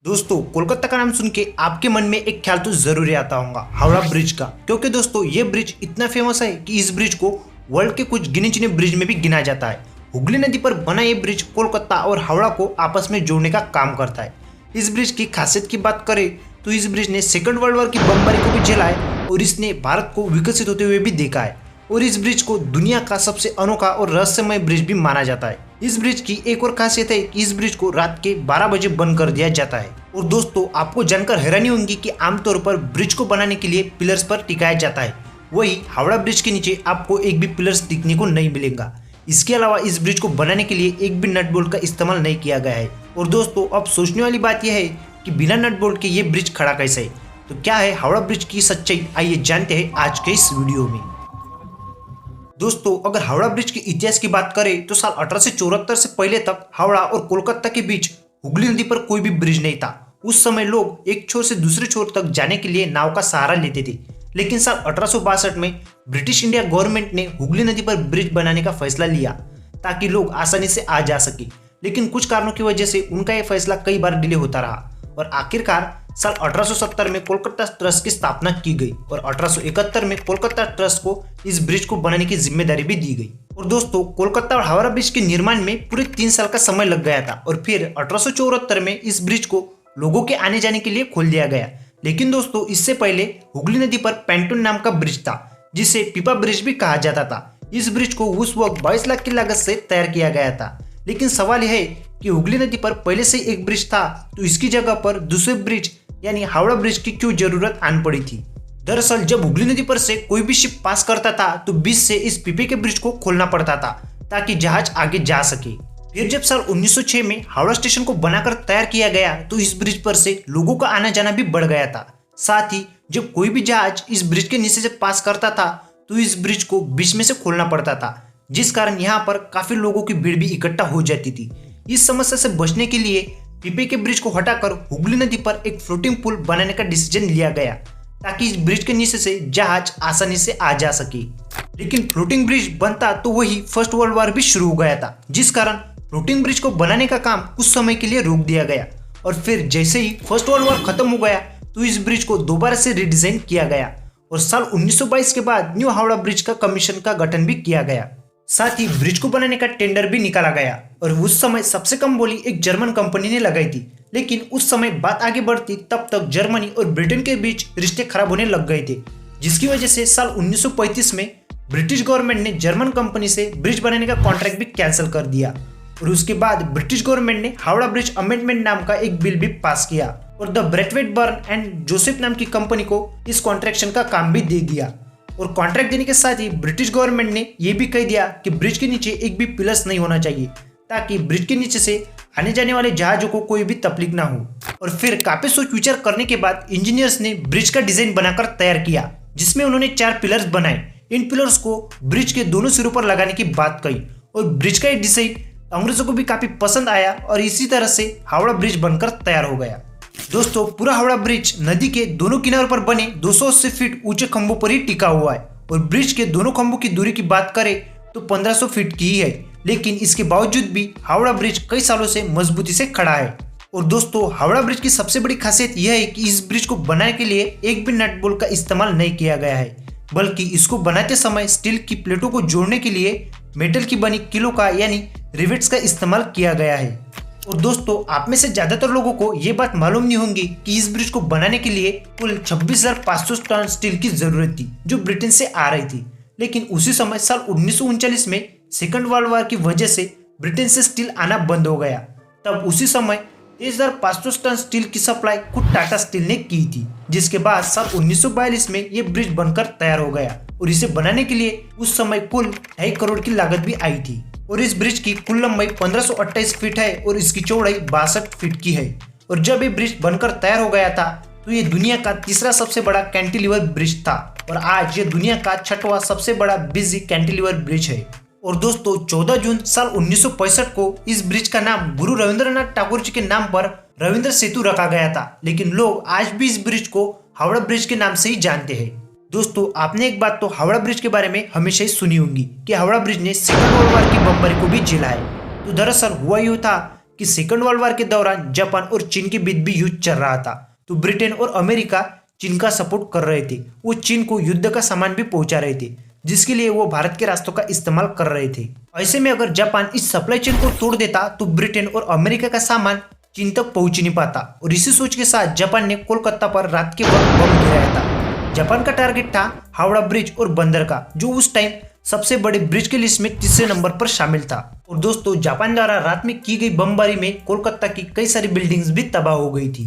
दोस्तों कोलकाता का नाम सुन के आपके मन में एक ख्याल तो जरूर आता होगा हावड़ा ब्रिज का। क्योंकि दोस्तों ये ब्रिज इतना फेमस है कि इस ब्रिज को वर्ल्ड के कुछ गिने चुने ब्रिज में भी गिना जाता है। हुगली नदी पर बना ये ब्रिज कोलकाता और हावड़ा को आपस में जोड़ने का काम करता है। इस ब्रिज की खासियत की बात करें तो इस ब्रिज ने सेकंड वर्ल्ड वॉर की बमबारी को भी झेला है और इसने भारत को विकसित होते हुए भी देखा है। और इस ब्रिज को दुनिया का सबसे अनोखा और रहस्यमय ब्रिज भी माना जाता है। इस ब्रिज की एक और खासियत है कि इस ब्रिज को रात के 12 बजे बंद कर दिया जाता है। और दोस्तों आपको जानकर हैरानी होगी कि आमतौर पर ब्रिज को बनाने के लिए पिलर्स पर टिकाया जाता है, वही हावड़ा ब्रिज के नीचे आपको एक भी पिलर्स दिखने को नहीं मिलेगा। इसके अलावा इस ब्रिज को बनाने के लिए एक भी नट बोल्ट का इस्तेमाल नहीं किया गया है। और दोस्तों अब सोचने वाली बात यह है कि बिना नट बोल्ट के ये ब्रिज खड़ा कैसे है। तो क्या है हावड़ा ब्रिज की सच्चाई, आइए जानते हैं आज के इस वीडियो में। दोस्तों अगर हावड़ा ब्रिज के इतिहास की बात करें तो साल 1874 से पहले तक हावड़ा और कोलकाता के बीच हुगली नदी पर कोई भी ब्रिज नहीं था। उस समय लोग एक छोर से दूसरे छोर तक जाने के लिए नाव का सहारा लेते थे। लेकिन साल 1862 में ब्रिटिश इंडिया गवर्नमेंट ने हुगली नदी पर ब्रिज बनाने का फैसला लिया ताकि लोग आसानी से आ जा सके। लेकिन कुछ कारणों की वजह से उनका यह फैसला कई बार डिले होता रहा और आखिरकार साल 1870 में कोलकाता ट्रस्ट की स्थापना की गई और 1871 में कोलकाता ट्रस्ट को इस ब्रिज को बनाने की जिम्मेदारी भी दी गई। और दोस्तों कोलकाता और हावड़ा ब्रिज के निर्माण में पूरे 3 साल का समय लग गया था और फिर 1874 में इस ब्रिज को लोगों के आने जाने के लिए खोल दिया गया। लेकिन दोस्तों इससे पहले हुगली नदी पर पैंटून नाम का ब्रिज था जिसे पीपा ब्रिज भी कहा जाता था। इस ब्रिज को उस वक्त 22 लाख की लागत से तैयार किया गया था। लेकिन सवाल यह है कि हुगली नदी पर पहले से एक ब्रिज था तो इसकी जगह पर दूसरे ब्रिज यानी हावड़ा ब्रिज की क्यों जरूरत आन पड़ी थी। दरअसल जब हुगली नदी पर से कोई भी शिप पास करता था तो बीच से इस पीपे के ब्रिज को खोलना पड़ता था ताकि जहाज आगे जा सके। फिर जब साल 1906 में हावड़ा स्टेशन को बनाकर तैयार किया गया तो इस ब्रिज पर से लोगों का आना जाना भी बढ़ गया था। साथ ही जब कोई भी जहाज इस ब्रिज के नीचे से पास करता था तो इस ब्रिज को बीच में से खोलना पड़ता था, जिस कारण यहाँ पर काफी लोगों की भीड़ भी इकट्ठा हो जाती थी। इस समस्या से बचने के लिए पीपे के ब्रिज को हटाकर हुगली नदी पर एक फ्लोटिंग पुल बनाने का डिसीजन लिया गया ताकि इस ब्रिज के नीचे से जहाज आसानी से आ जा सके। लेकिन फ्लोटिंग ब्रिज बनता तो वही फर्स्ट वर्ल्ड वॉर भी शुरू हो गया था, जिस कारण फ्लोटिंग ब्रिज को बनाने का काम कुछ समय के लिए रोक दिया गया। और फिर जैसे ही फर्स्ट वर्ल्ड वॉर खत्म हो गया तो इस ब्रिज को दोबारा से रिडिजाइन किया गया और साल 1922 के बाद न्यू हावड़ा ब्रिज का कमीशन का गठन भी किया गया। साथ ही ब्रिज को बनाने का टेंडर भी निकाला गया और उस समय सबसे कम बोली एक जर्मन कंपनी ने लगाई थी। लेकिन उस समय बात आगे बढ़ती तब तक जर्मनी और ब्रिटेन के बीच रिश्ते खराब होने लग गए थे, जिसकी वजह से साल 1935 में ब्रिटिश गवर्नमेंट ने जर्मन कंपनी से ब्रिज बनाने का कॉन्ट्रैक्ट भी कैंसिल कर दिया। और उसके बाद ब्रिटिश गवर्नमेंट ने हावड़ा ब्रिज अमेंडमेंट नाम का एक बिल भी पास किया और the Braithwaite Burn and Joseph नाम की कंपनी को इस कॉन्ट्रैक्शन का काम भी दे दिया। और कॉन्ट्रैक्ट देने के साथ ही ब्रिटिश गवर्नमेंट ने यह भी कह दिया कि ब्रिज के नीचे एक भी पिलर्स नहीं होना चाहिए ताकि ब्रिज के नीचे से आने जाने वाले जहाजों को कोई भी तकलीफ ना हो। और फिर काफी सोच विचार करने के बाद इंजीनियर्स ने ब्रिज का डिजाइन बनाकर तैयार किया, जिसमें उन्होंने 4 पिलर्स बनाए। इन पिलर्स को ब्रिज के दोनों सिरों पर लगाने की बात कही और ब्रिज का ये डिजाइन अंग्रेजों को भी काफी पसंद आया और इसी तरह से हावड़ा ब्रिज बनकर तैयार हो गया। दोस्तों पूरा हावड़ा ब्रिज नदी के दोनों किनारों पर बने 280 फीट ऊंचे खंभों पर ही टिका हुआ है और ब्रिज के दोनों खंभों की दूरी की बात करें तो 1500 फीट की ही है। लेकिन इसके बावजूद भी हावड़ा ब्रिज कई सालों से मजबूती से खड़ा है। और दोस्तों हावड़ा ब्रिज की सबसे बड़ी खासियत यह है कि इस ब्रिज को बनाने के लिए एक भी नट बोल्ट का इस्तेमाल नहीं किया गया है, बल्कि इसको बनाते समय स्टील की प्लेटों को जोड़ने के लिए मेटल की बनी किलो का यानी रिवेट्स का इस्तेमाल किया गया है। और दोस्तों आप में से ज्यादातर लोगों को ये बात मालूम नहीं होगी कि इस ब्रिज को बनाने के लिए कुल 26,500 टन स्टील की जरूरत थी जो ब्रिटेन से आ रही थी। लेकिन उसी समय साल 1939 में सेकंड वर्ल्ड वॉर की वजह से ब्रिटेन से स्टील आना बंद हो गया। तब उसी समय 23,500 टन स्टील की सप्लाई खुद टाटा स्टील ने की थी, जिसके बाद साल 1942 में ये ब्रिज बनकर तैयार हो गया और इसे बनाने के लिए उस समय कुल 2.5 करोड़ की लागत भी आई थी। और इस ब्रिज की कुल लंबाई 1528 फीट है और इसकी चौड़ाई 62 फीट की है। और जब ये ब्रिज बनकर तैयार हो गया था तो ये दुनिया का तीसरा सबसे बड़ा कैंटिलीवर ब्रिज था और आज ये दुनिया का 6वां सबसे बड़ा बिजी कैंटिलीवर ब्रिज है। और दोस्तों 14 जून साल 1965 को इस ब्रिज का नाम गुरु रविंद्रनाथ टैगोर जी के नाम पर रविंद्र सेतु रखा गया था। लेकिन लोग आज भी इस ब्रिज को हावड़ा ब्रिज के नाम से ही जानते हैं। दोस्तों आपने एक बात तो हावड़ा ब्रिज के बारे में हमेशा ही सुनी होगी कि हावड़ा ब्रिज ने सेकंड वर्ल्ड वॉर की बमबारी को भी झेला है। तो दरअसल हुआ यूं था कि सेकंड वर्ल्ड वॉर के दौरान जापान और चीन के बीच भी युद्ध चल रहा था, तो ब्रिटेन और अमेरिका चीन का सपोर्ट कर रहे थे। वो चीन को युद्ध का सामान भी पहुंचा रहे थे, जिसके लिए वो भारत के रास्तों का इस्तेमाल कर रहे थे। ऐसे में अगर जापान इस सप्लाई चेन को तोड़ देता तो ब्रिटेन और अमेरिका का सामान चीन तक पहुंच नहीं पाता। और इसी सोच के साथ जापान ने कोलकाता पर रात के वक्त बम गिराया था। जापान का टारगेट था हावड़ा ब्रिज और बंदरगाह, जो उस टाइम सबसे बड़े ब्रिज के लिस्ट में तीसरे नंबर पर शामिल था। और दोस्तों, जापान द्वारा रात में की गई बमबारी में कोलकाता की कई सारी बिल्डिंग्स भी तबाह हो गई थी।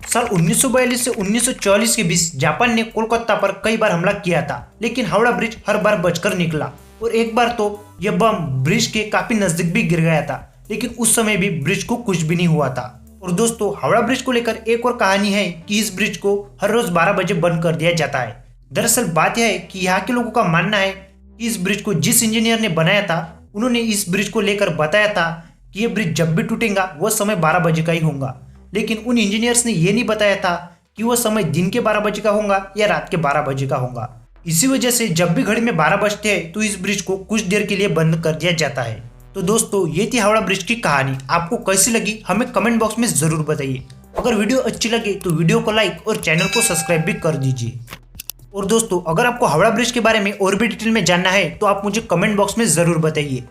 साल 1942 से 1944 के बीच जापान ने कोलकाता पर कई बार हमला किया था, लेकिन हावड़ा ब्रिज हर बार बचकर निकला। और एक बार तो यह बम ब्रिज के काफी नजदीक भी गिर गया था, लेकिन उस समय भी ब्रिज को कुछ भी नहीं हुआ था। और दोस्तों, हावड़ा ब्रिज को लेकर एक और कहानी है कि इस ब्रिज को हर रोज 12 बजे बंद कर दिया जाता है। दरअसल बात यह है कि यहाँ के लोगों का मानना है कि इस ब्रिज को जिस इंजीनियर ने बनाया था, उन्होंने इस ब्रिज को लेकर बताया था कि यह ब्रिज जब भी टूटेगा वह समय 12 बजे का ही होगा। लेकिन उन इंजीनियर्स ने यह नहीं बताया था कि वह समय दिन के 12 बजे का होगा या रात के 12 बजे का होगा। इसी वजह से जब भी घड़ी में 12 बजते हैं तो इस ब्रिज को कुछ देर के लिए बंद कर दिया जाता है। तो दोस्तों, ये थी हावड़ा ब्रिज की कहानी। आपको कैसी लगी हमें कमेंट बॉक्स में जरूर बताइए। अगर वीडियो अच्छी लगे तो वीडियो को लाइक और चैनल को सब्सक्राइब भी कर दीजिए। और दोस्तों, अगर आपको हावड़ा ब्रिज के बारे में और भी डिटेल में जानना है तो आप मुझे कमेंट बॉक्स में जरूर बताइए।